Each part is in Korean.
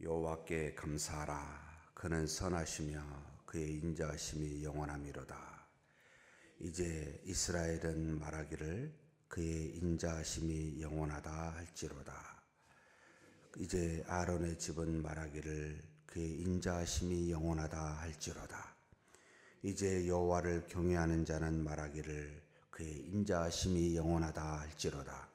여호와께 감사하라. 그는 선하시며 그의 인자하심이 영원함이로다. 이제 이스라엘은 말하기를 그의 인자하심이 영원하다 할지로다. 이제 아론의 집은 말하기를 그의 인자하심이 영원하다 할지로다. 이제 여호와를 경외하는 자는 말하기를 그의 인자하심이 영원하다 할지로다.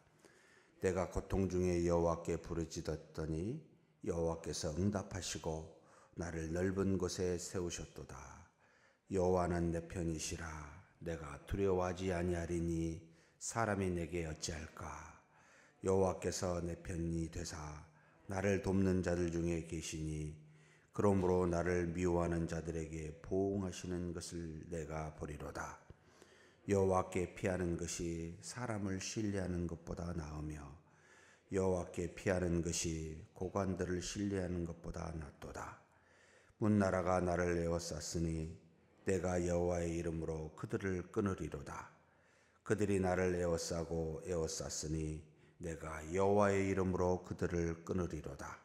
내가 고통 중에 여호와께 부르짖었더니 여호와께서 응답하시고 나를 넓은 곳에 세우셨도다. 여호와는 내 편이시라. 내가 두려워하지 아니하리니 사람이 내게 어찌할까. 여호와께서 내 편이 되사 나를 돕는 자들 중에 계시니 그러므로 나를 미워하는 자들에게 보응하시는 것을 내가 보리로다. 여호와께 피하는 것이 사람을 신뢰하는 것보다 나으며 여호와께 피하는 것이 고관들을 신뢰하는 것보다 낫도다. 문나라가 나를 에워쌌으니 내가 여호와의 이름으로 그들을 끊으리로다. 그들이 나를 에워싸고 에워쌌으니 내가 여호와의 이름으로 그들을 끊으리로다.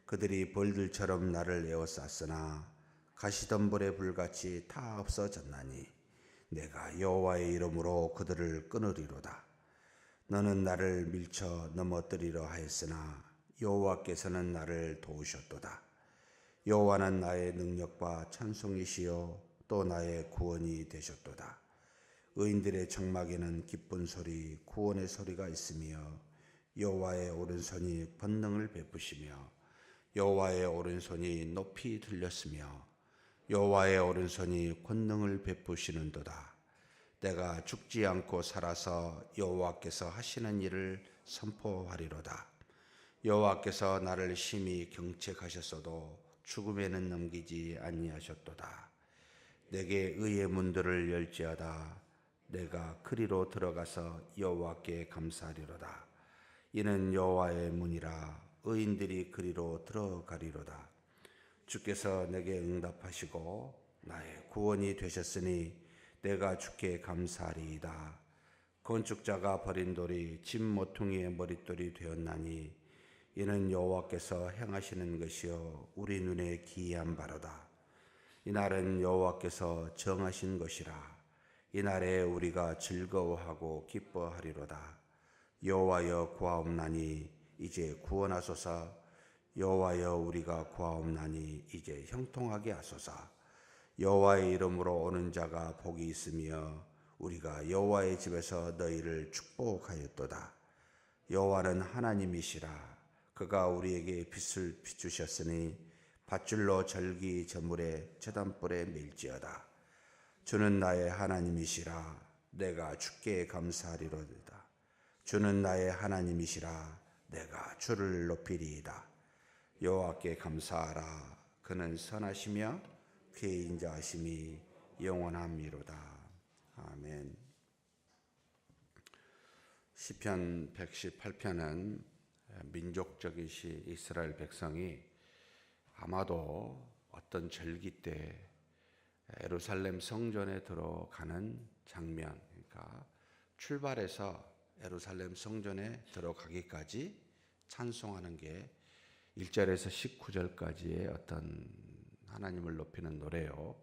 그들이 벌들처럼 나를 에워쌌으나 가시덤불의 불같이 다 없어졌나니 내가 여호와의 이름으로 그들을 끊으리로다. 너는 나를 밀쳐 넘어뜨리려 하였으나 여호와께서는 나를 도우셨도다. 여호와는 나의 능력과 찬송이시요 또 나의 구원이 되셨도다. 의인들의 장막에는 기쁜 소리, 구원의 소리가 있으며 여호와의 오른손이 권능을 베푸시며 여호와의 오른손이 높이 들렸으며 여호와의 오른손이 권능을 베푸시는도다. 내가 죽지 않고 살아서 여호와께서 하시는 일을 선포하리로다. 여호와께서 나를 심히 경책하셨어도 죽음에는 넘기지 아니하셨도다. 내게 의의 문들을 열지어다. 내가 그리로 들어가서 여호와께 감사하리로다. 이는 여호와의 문이라. 의인들이 그리로 들어가리로다. 주께서 내게 응답하시고 나의 구원이 되셨으니 내가 주께 감사하리이다. 건축자가 버린 돌이 집 모퉁이의 머릿돌이 되었나니 이는 여호와께서 행하시는 것이요 우리 눈에 기이한 바로다. 이날은 여호와께서 정하신 것이라. 이날에 우리가 즐거워하고 기뻐하리로다. 여호와여 구하옵나니 이제 구원하소서. 여호와여 우리가 구하옵나니 이제 형통하게 하소서. 여호와의 이름으로 오는 자가 복이 있으며 우리가 여호와의 집에서 너희를 축복하였도다. 여호와는 하나님이시라. 그가 우리에게 빛을 비추셨으니 밧줄로 절기 저물에 제단불에 밀지어다. 주는 나의 하나님이시라. 내가 주께 감사하리로다. 주는 나의 하나님이시라. 내가 주를 높이리이다. 여호와께 감사하라. 그는 선하시며 그의 인자하심이 영원함이로다. 아멘. 시편 118편은 민족적인 시 이스라엘 백성이 아마도 어떤 절기 때 예루살렘 성전에 들어가는 장면, 그러니까 출발해서 예루살렘 성전에 들어가기까지 찬송하는 게 1절에서 19절까지의 어떤 하나님을 높이는 노래요.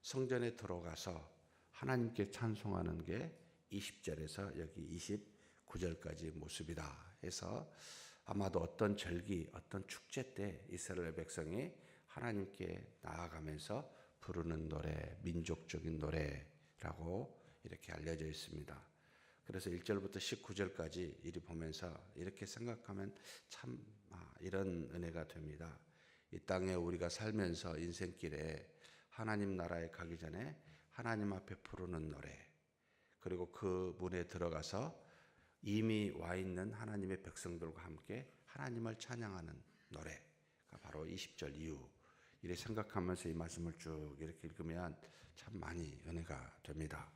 성전에 들어가서 하나님께 찬송하는 게 20절에서 여기 29절까지 모습이다 해서 아마도 어떤 절기, 어떤 축제 때 이스라엘 백성이 하나님께 나아가면서 부르는 노래, 민족적인 노래라고 이렇게 알려져 있습니다. 그래서 1절부터 19절까지 이리 보면서 이렇게 생각하면 참 이런 은혜가 됩니다. 이 땅에 우리가 살면서 인생길에 하나님 나라에 가기 전에 하나님 앞에 부르는 노래, 그리고 그 문에 들어가서 이미 와 있는 하나님의 백성들과 함께 하나님을 찬양하는 노래가 바로 20절 이후. 이렇게 생각하면서 이 말씀을 쭉 이렇게 읽으면 참 많이 은혜가 됩니다.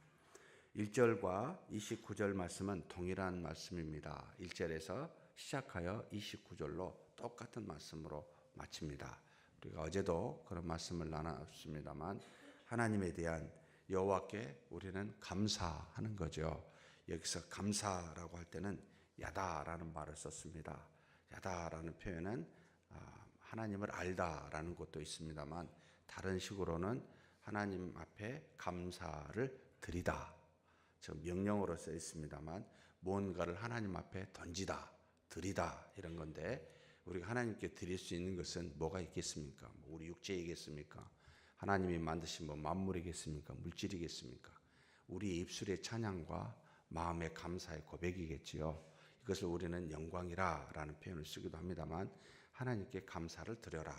1절과 29절 말씀은 동일한 말씀입니다. 1절에서 시작하여 29절로 똑같은 말씀으로 마칩니다. 우리가 어제도 그런 말씀을 나눴습니다만 하나님에 대한 여호와께 우리는 감사하는 거죠. 여기서 감사라고 할 때는 야다라는 말을 썼습니다. 야다라는 표현은 하나님을 알다라는 것도 있습니다만 다른 식으로는 하나님 앞에 감사를 드리다. 즉 명령어로 써 있습니다만 무언가를 하나님 앞에 던지다, 드리다 이런 건데 우리가 하나님께 드릴 수 있는 것은 뭐가 있겠습니까? 우리 육체이겠습니까? 하나님이 만드신 만물이겠습니까? 물질이겠습니까? 우리 입술의 찬양과 마음의 감사의 고백이겠지요. 이것을 우리는 영광이라라는 표현을 쓰기도 합니다만 하나님께 감사를 드려라.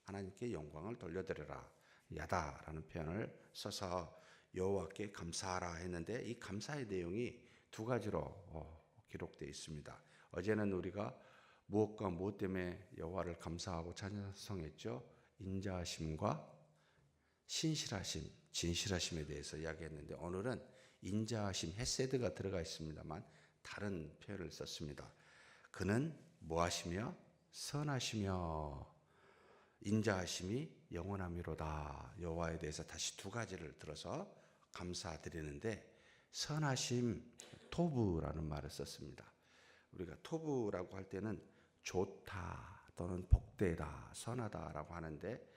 하나님께 영광을 돌려드려라. 야다라는 표현을 써서 여호와께 감사하라 했는데 이 감사의 내용이 두 가지로 기록되어 있습니다. 어제는 우리가 무엇과 무엇 때문에 여호와를 감사하고 찬송했죠? 인자하심과 신실하심, 진실하심에 대해서 이야기했는데 오늘은 인자하심, 헤세드가 들어가 있습니다만 다른 표현을 썼습니다. 그는 뭐하시며 선하시며 인자하심이 영원함이로다. 여호와에 대해서 다시 두 가지를 들어서 감사드리는데 선하심, 토브라는 말을 썼습니다. 우리가 토브라고 할 때는 좋다 또는 복되다, 선하다라고 하는데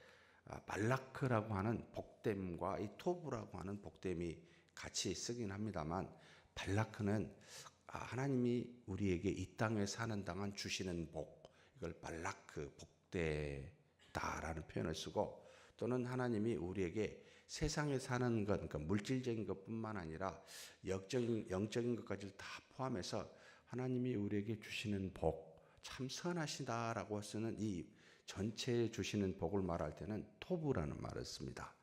발라크라고 하는 복됨과 이 토브라고 하는 복됨이 같이 쓰긴 합니다만 발라크는 하나님이 우리에게 이 땅에 사는 동안 주시는 복, 이걸 발라크, 복되다라는 표현을 쓰고 또는 하나님이 우리에게 세상에 사는 것, 그러니까 물질적인 것뿐만 아니라 영적인 것까지 다 포함해서 하나님이 우리에게 주시는 복, 참 선하시다라고 쓰는 이 전체에 주시는 복을 말할 때는 토부라는 말을 씁니다.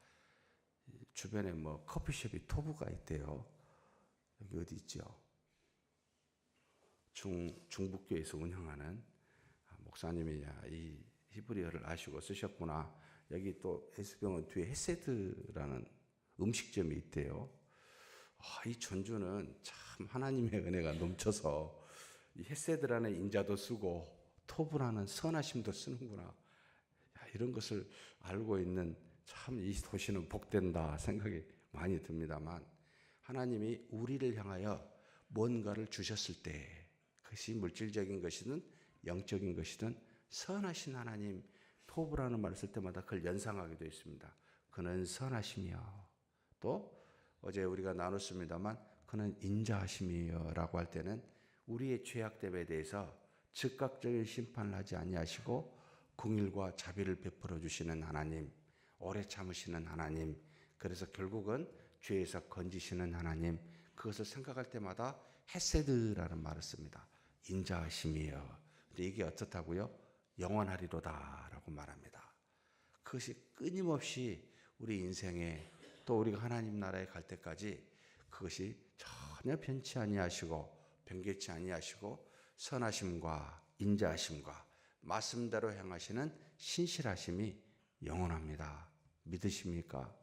주변에 커피숍이 토부가 있대요. 여기 어디 있죠? 중북교에서 운영하는 목사님이 이 히브리어를 아시고 쓰셨구나. 여기 또 예수병원 뒤에 헤세드라는 음식점이 있대요. 이 전주는 참 하나님의 은혜가 넘쳐서 이 헤세드라는 인자도 쓰고 토브라는 선하심도 쓰는구나. 이런 것을 알고 있는 참 이 도시는 복된다 생각이 많이 듭니다만 하나님이 우리를 향하여 뭔가를 주셨을 때 그것이 물질적인 것이든 영적인 것이든 선하신 하나님, 토브라는 말을 쓸 때마다 그걸 연상하게 되어 있습니다. 그는 선하시며 또 어제 우리가 나눴습니다만 그는 인자하심이요 라고 할 때는 우리의 죄악됨에 대해서 즉각적인 심판을 하지 아니하시고 긍휼과 자비를 베풀어 주시는 하나님, 오래 참으시는 하나님, 그래서 결국은 죄에서 건지시는 하나님, 그것을 생각할 때마다 헤세드라는 말을 씁니다. 인자하심이요. 근데 이게 어떻다고요? 영원하리로다 라고 말합니다. 그것이 끊임없이 우리 인생에 또 우리가 하나님 나라에 갈 때까지 그것이 전혀 변치 아니하시고 변개치 아니하시고 선하심과 인자하심과 말씀대로 행하시는 신실하심이 영원합니다. 믿으십니까?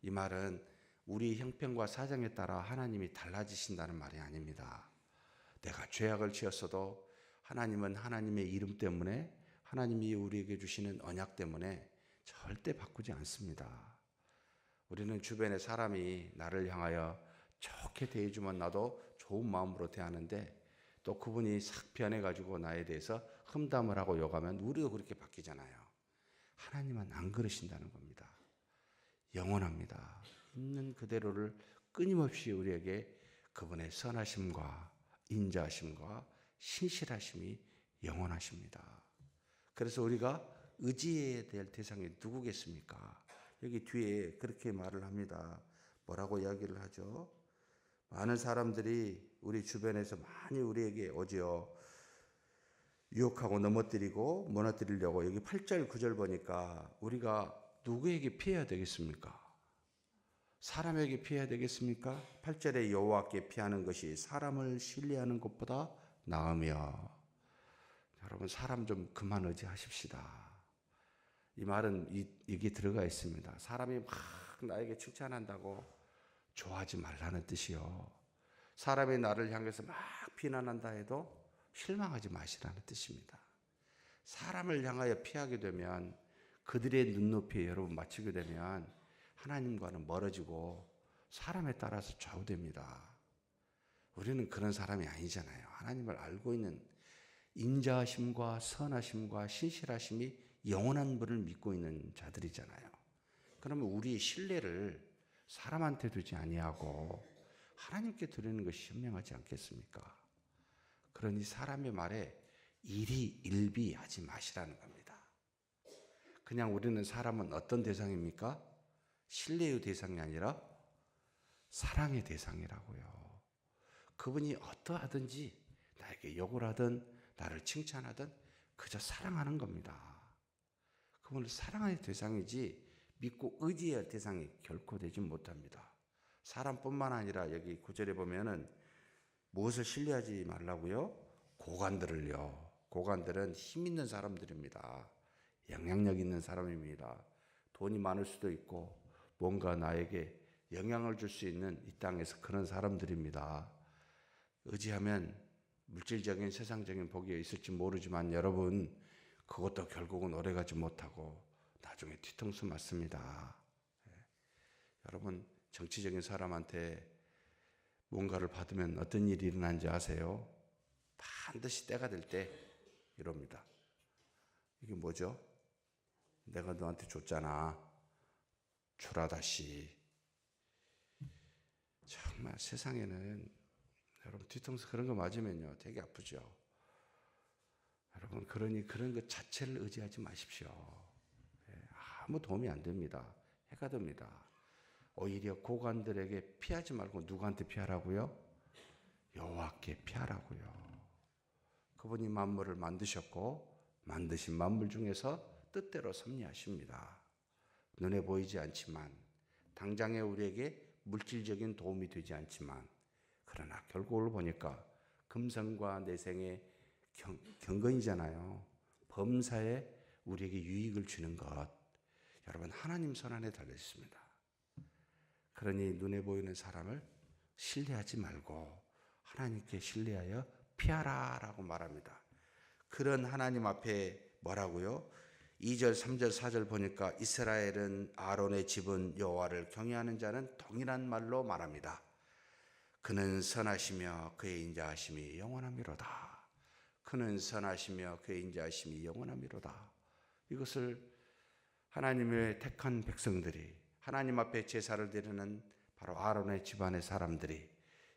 이 말은 우리 형편과 사정에 따라 하나님이 달라지신다는 말이 아닙니다. 내가 죄악을 지었어도 하나님은 하나님의 이름 때문에 하나님이 우리에게 주시는 언약 때문에 절대 바꾸지 않습니다. 우리는 주변에 사람이 나를 향하여 좋게 대해주면 나도 좋은 마음으로 대하는데 또 그분이 싹 변해가지고 나에 대해서 험담을 하고 욕하면 우리도 그렇게 바뀌잖아요. 하나님은 안 그러신다는 겁니다. 영원합니다. 있는 그대로를 끊임없이 우리에게 그분의 선하심과 인자하심과 신실하심이 영원하십니다. 그래서 우리가 의지해야 될 대상이 누구겠습니까? 여기 뒤에 그렇게 말을 합니다. 뭐라고 이야기를 하죠? 많은 사람들이 우리 주변에서 많이 우리에게 오지요. 유혹하고 넘어뜨리고 무너뜨리려고. 여기 8절 9절 보니까 우리가 누구에게 피해야 되겠습니까? 사람에게 피해야 되겠습니까? 8절에 여호와께 피하는 것이 사람을 신뢰하는 것보다 나으며. 여러분 사람 좀 그만 의지하십시다. 이 말은 이게 들어가 있습니다. 사람이 막 나에게 칭찬한다고 좋아하지 말라는 뜻이요. 사람이 나를 향해서 막 비난한다 해도 실망하지 마시라는 뜻입니다. 사람을 향하여 피하게 되면 그들의 눈높이에 여러분 맞추게 되면 하나님과는 멀어지고 사람에 따라서 좌우됩니다. 우리는 그런 사람이 아니잖아요. 하나님을 알고 있는 인자하심과 선하심과 신실하심이 영원한 분을 믿고 있는 자들이잖아요. 그러면 우리의 신뢰를 사람한테 두지 아니하고 하나님께 드리는 것이 현명하지 않겠습니까? 그러니 사람의 말에 일희일비하지 마시라는 겁니다. 그냥 우리는 사람은 어떤 대상입니까? 신뢰의 대상이 아니라 사랑의 대상이라고요. 그분이 어떠하든지 나에게 욕을 하든 나를 칭찬하든 그저 사랑하는 겁니다. 그분을 사랑할 대상이지 믿고 의지할 대상이 결코 되지 못합니다. 사람뿐만 아니라 여기 9절에 보면은 무엇을 신뢰하지 말라고요? 고관들을요. 고관들은 힘 있는 사람들입니다. 영향력 있는 사람입니다. 돈이 많을 수도 있고 뭔가 나에게 영향을 줄 수 있는 이 땅에서 그런 사람들입니다. 의지하면 물질적인 세상적인 복이 있을지 모르지만 여러분 그것도 결국은 오래가지 못하고 나중에 뒤통수 맞습니다. 여러분 정치적인 사람한테 뭔가를 받으면 어떤 일이 일어나는지 아세요? 반드시 때가 될 때 이럽니다. 이게 뭐죠? 내가 너한테 줬잖아. 주라 다시. 정말 세상에는 여러분 뒤통수 그런 거 맞으면요 되게 아프죠. 여러분 그러니 그런 것 자체를 의지하지 마십시오. 아무 도움이 안 됩니다. 해가 됩니다. 오히려 고관들에게 피하지 말고 누구한테 피하라고요? 여호와께 피하라고요. 그분이 만물을 만드셨고 만드신 만물 중에서 뜻대로 섭리하십니다. 눈에 보이지 않지만 당장에 우리에게 물질적인 도움이 되지 않지만 그러나 결국을 보니까 금성과 내생의 경건이잖아요. 범사에 우리에게 유익을 주는 것. 여러분 하나님 손안에 달려 있습니다. 그러니 눈에 보이는 사람을 신뢰하지 말고 하나님께 신뢰하여 피하라라고 말합니다. 그런 하나님 앞에 뭐라고요? 2절, 3절, 4절 보니까 이스라엘은 아론의 집은 여호와를 경외하는 자는 동일한 말로 말합니다. 그는 선하시며 그의 인자하심이 영원하미로다. 그는 선하시며 그의 인자하심이 영원하미로다. 이것을 하나님의 택한 백성들이 하나님 앞에 제사를 드리는 바로 아론의 집안의 사람들이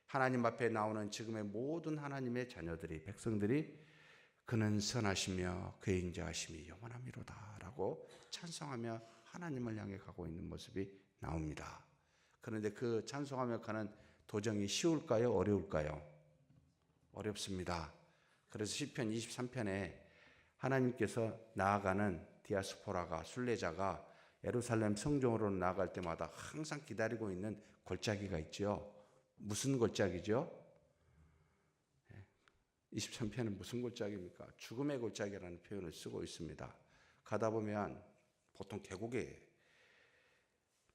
하나님 앞에 나오는 지금의 모든 하나님의 자녀들이 백성들이 그는 선하시며 그의 인자하심이 영원하미로다 라고 찬송하며 하나님을 향해 가고 있는 모습이 나옵니다. 그런데 그 찬송하며 가는 도정이 쉬울까요? 어려울까요? 어렵습니다. 그래서 시편 23편에 하나님께서 나아가는 디아스포라가 순례자가 예루살렘 성전으로 나아갈 때마다 항상 기다리고 있는 골짜기가 있죠. 무슨 골짜기죠? 23편은 무슨 골짜기입니까? 죽음의 골짜기라는 표현을 쓰고 있습니다. 가다 보면 보통 계곡에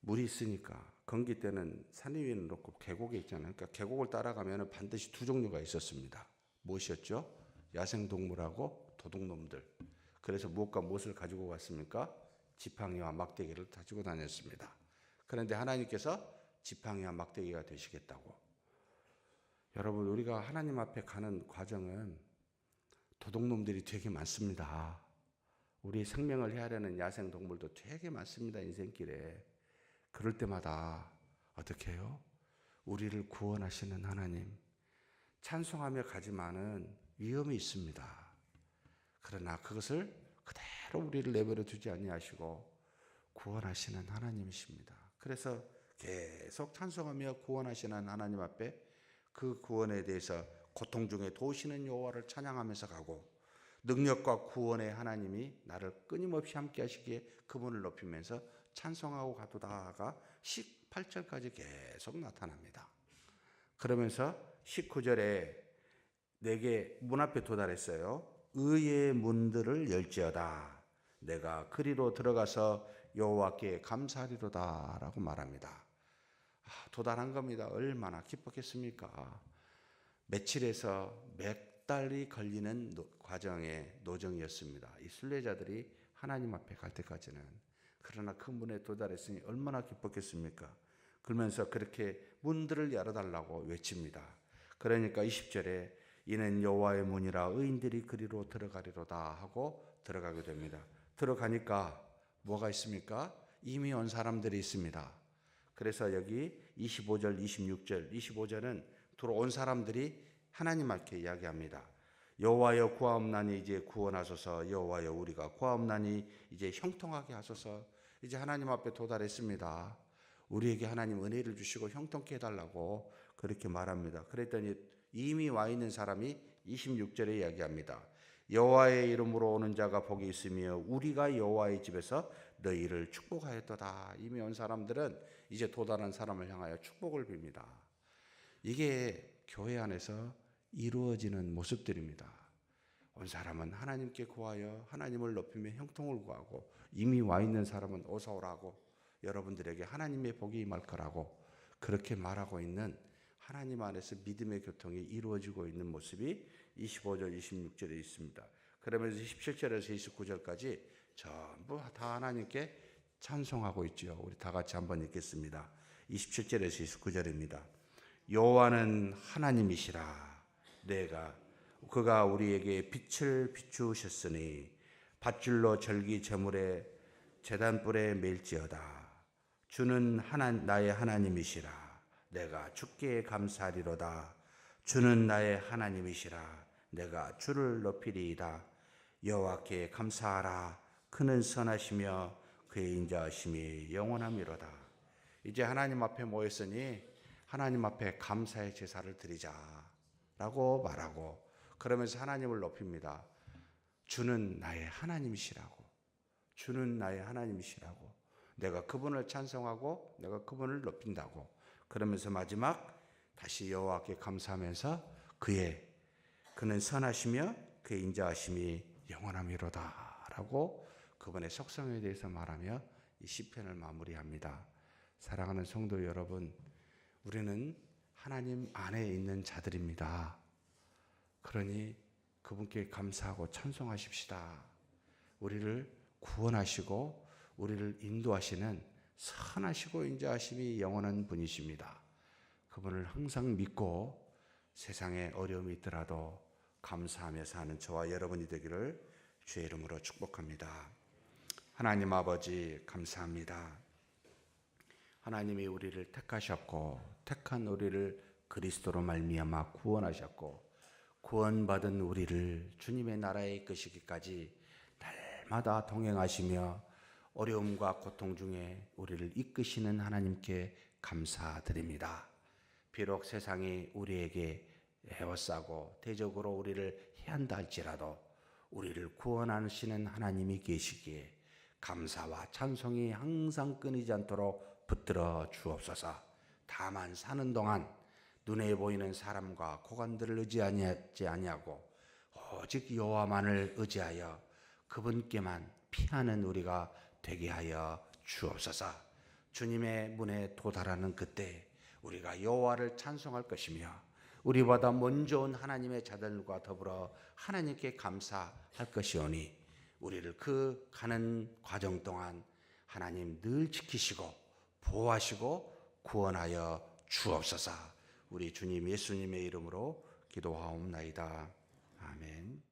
물이 있으니까 건기 때는 산 위에 놓고 계곡에 있잖아요. 그러니까 계곡을 따라가면 반드시 두 종류가 있었습니다. 무엇이었죠? 야생동물하고 도둑놈들. 그래서 무엇과 무엇을 가지고 갔습니까? 지팡이와 막대기를 가지고 다녔습니다. 그런데 하나님께서 지팡이와 막대기가 되시겠다고. 여러분 우리가 하나님 앞에 가는 과정은 도둑놈들이 되게 많습니다. 우리 생명을 헤아려는 야생동물도 되게 많습니다. 인생길에. 그럴 때마다 어떻게 해요? 우리를 구원하시는 하나님 찬송하며 가지만은 위험이 있습니다. 그러나 그것을 그대로 우리를 내버려 두지 아니하시고 구원하시는 하나님이십니다. 그래서 계속 찬송하며 구원하시는 하나님 앞에 그 구원에 대해서 고통 중에 도우시는 여호와를 찬양하면서 가고 능력과 구원의 하나님이 나를 끊임없이 함께 하시기에 그분을 높이면서 찬송하고 가도다가 18절까지 계속 나타납니다. 그러면서 19절에 내게 문 앞에 도달했어요. 의의 문들을 열지어다. 내가 그리로 들어가서 여호와께 감사하리로다 라고 말합니다. 도달한 겁니다. 얼마나 기뻤겠습니까? 며칠에서 몇 달이 걸리는 과정의 노정이었습니다. 이 순례자들이 하나님 앞에 갈 때까지는. 그러나 그 문에 도달했으니 얼마나 기뻤겠습니까? 그러면서 그렇게 문들을 열어달라고 외칩니다. 그러니까 20절에 이는 여호와의 문이라 의인들이 그리로 들어가리로다 하고 들어가게 됩니다. 들어가니까 뭐가 있습니까? 이미 온 사람들이 있습니다. 그래서 여기 25절, 26절, 25절은 들어온 사람들이 하나님 앞에 이야기합니다. 여호와여 구하옵나니 이제 구원하소서. 여호와여 우리가 구하옵나니 이제 형통하게 하소서. 이제 하나님 앞에 도달했습니다. 우리에게 하나님 은혜를 주시고 형통케 해달라고 그렇게 말합니다. 그랬더니 이미 와 있는 사람이 26절에 이야기합니다. 여호와의 이름으로 오는 자가 복이 있으며 우리가 여호와의 집에서 너희를 축복하였도다. 이미 온 사람들은 이제 도달한 사람을 향하여 축복을 빕니다. 이게 교회 안에서 이루어지는 모습들입니다. 온 사람은 하나님께 구하여 하나님을 높이며 형통을 구하고, 이미 와 있는 사람은 어서 오라고, 여러분들에게 하나님의 복이 임할 거라고 그렇게 말하고 있는 하나님 안에서 믿음의 교통이 이루어지고 있는 모습이 25절, 26절에 있습니다. 그러면서 17절에서 29절까지 전부 다 하나님께 찬송하고 있죠. 우리 다 같이 한번 읽겠습니다. 27절에서 29절입니다. 여호와는 하나님이시라. 그가 우리에게 빛을 비추셨으니 밧줄로 절기 제물에 제단불에 맬지어다. 주는 나의 하나님이시라. 내가 주께 감사하리로다. 주는 나의 하나님이시라. 내가 주를 높이리이다. 여호와께 감사하라. 그는 선하시며 그의 인자하심이 영원함이로다. 이제 하나님 앞에 모였으니 하나님 앞에 감사의 제사를 드리자라고 말하고, 그러면서 하나님을 높입니다. 주는 나의 하나님이시라고. 주는 나의 하나님이시라고. 내가 그분을 찬송하고 내가 그분을 높인다고. 그러면서 마지막 다시 여호와께 감사하면서 그는 선하시며 그의 인자하심이 영원함이로다라고 그분의 속성에 대해서 말하며 이 시편을 마무리합니다. 사랑하는 성도 여러분, 우리는 하나님 안에 있는 자들입니다. 그러니 그분께 감사하고 찬송하십시다. 우리를 구원하시고 우리를 인도하시는 선하시고 인자하심이 영원한 분이십니다. 그분을 항상 믿고 세상에 어려움이 있더라도 감사하며 사는 저와 여러분이 되기를 주의 이름으로 축복합니다. 하나님 아버지 감사합니다. 하나님이 우리를 택하셨고 택한 우리를 그리스도로 말미암아 구원하셨고, 구원받은 우리를 주님의 나라에 이끄시기까지 날마다 동행하시며 어려움과 고통 중에 우리를 이끄시는 하나님께 감사드립니다. 비록 세상이 우리에게 애워싸고 대적으로 우리를 해한다 할지라도 우리를 구원하시는 하나님이 계시기에 감사와 찬송이 항상 끊이지 않도록 붙들어 주옵소서. 다만 사는 동안 눈에 보이는 사람과 고관들을 의지하지 아니하고 오직 여호와만을 의지하여 그분께만 피하는 우리가 되게 하여 주옵소서. 주님의 문에 도달하는 그때 우리가 여호와를 찬송할 것이며 우리보다 먼저 온 하나님의 자들과 더불어 하나님께 감사할 것이오니, 우리를 그 가는 과정 동안 하나님 늘 지키시고 보호하시고 구원하여 주옵소서. 우리 주님 예수님의 이름으로 기도하옵나이다. 아멘.